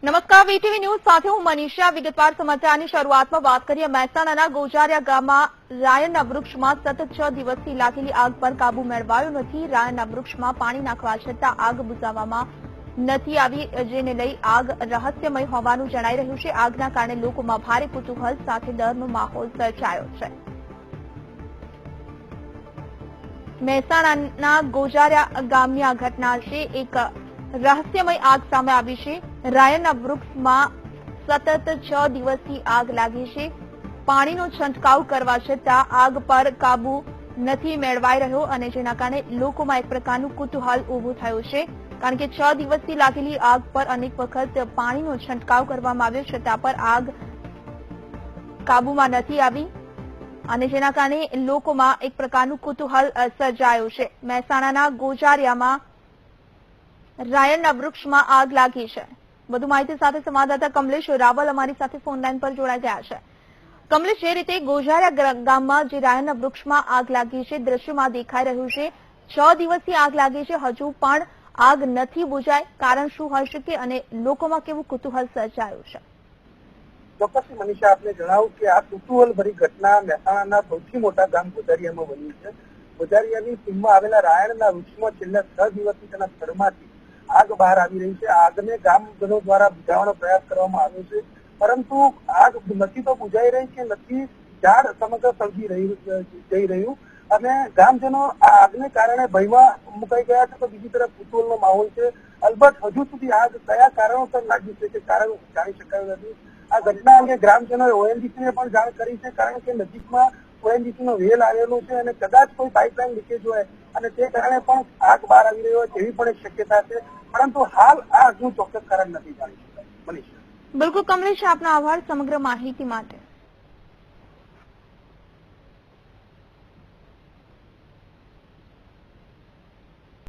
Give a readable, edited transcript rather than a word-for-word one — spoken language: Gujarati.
નમસ્કાર, વીટીવી ન્યૂઝ સાથે હું મનીષા। વિગતવાર સમાચારની શરૂઆતમાં વાત કરીએ। મહેસાણાના ગોજારિયા ગામમાં રાયણના વૃક્ષમાં સતત 6 દિવસથી લાગેલી આગ પર કાબુ મેળવાયો નથી। રાયણના વૃક્ષમાં પાણી નાખવા છતાં આગ બુઝાવવામાં નથી આવી, જેને લઈ આગ રહસ્યમય હોવાનું જણાઈ રહ્યું છે। આગના કારણે લોકોમાં ભારે કુતૂહલ સાથે ડરનો માહોલ સર્જાયો છે। મહેસાણાના ગોજારિયા ગામની આ ઘટના છે। એક રહસ્યમય આગ સામે આવી છે। રાયણના વૃક્ષમાં સતત 6 દિવસથી આગ લાગી છે। પાણીનો છંટકાવ કરવા છતાં આગ પર કાબુ નથી મેળવાઈ રહ્યો અને જેના કારણે લોકોમાં એક પ્રકારનું કુતૂહલ ઉભું થયું છે, કારણ કે 6 દિવસથી લાગેલી આગ પર અનેક વખત પાણીનો છંટકાવ કરવામાં આવ્યો છતાં પર આગ કાબુમાં નથી આવી અને જેના કારણે લોકોમાં એક પ્રકારનું કુતૂહલ સર્જાયું છે। મહેસાણાના ગોજારિયામાં રાયણના વૃક્ષમાં આગ લાગી છે। વધુ માહિતી સાથે સંવાદદાતા કમલેશ રાવલ અમારી સાથે ફોનલાઈન પર જોડાઈ ગયા છે। કમલેશ, જે રીતે ગોજારિયા ગામમાં જે રાયણના વૃક્ષમાં આગ લાગી છે, દ્રશ્યમાં દેખાઈ રહ્યું છે, 6 દિવસથી આગ લાગી છે, હજુ પણ આગ નથી બુઝાઈ, કારણ શું હોઈ શકે અને લોકોમાં કેવું કુતૂહલ સર્જાયું છે? ચોક્કસ મનીષા, આપને જણાવું કે આ કુતૂહલ ભરી ઘટના મહેસાણાના સૌથી મોટા ગામ ગોજારિયામાં બની છે। ગોજારિયાની સીમમાં આવેલા રાયણના વૃક્ષમાં છેલ્લા 6 દિવસથી તેના થડમાંથી આગ બહાર આવી રહી છે। આગને ગામજનો દ્વારા બુઝાવવાનો પ્રયાસ કરવામાં આવ્યો છે, પરંતુ આગ નથી તો બુઝાઈ રહી કે નથી ઝાડ સમગ્ર સળગી જઈ રહ્યું અને ગામજનો આ આગને કારણે ભયમાં મુકાઈ ગયા છે। તો બીજી તરફ કુતૂહલનો માહોલ છે। અલબત્ત હજુ સુધી આગ કયા કારણોસર લાગી છે તે કારણ જાણી શકાયું નથી। આ ઘટના અંગે ગ્રામજનોએ ઓએનજીસીને પણ જાણ કરી છે, કારણ કે નજીકમાં ઓએનજીસીનો વેલ આવેલો છે અને કદાચ કોઈ પાઇપલાઇન લીકેજ હોય અને તે કારણે પણ આગ બહાર આવી રહી હોય તેવી પણ એક શક્યતા છે, પરંતુ હાલ આ આગનું ચોક્કસ કારણ નથી જાણી શકાય। મનીષા, બિલકુલ કમલેશ, આપનો આભાર સમગ્ર માહિતી માટે।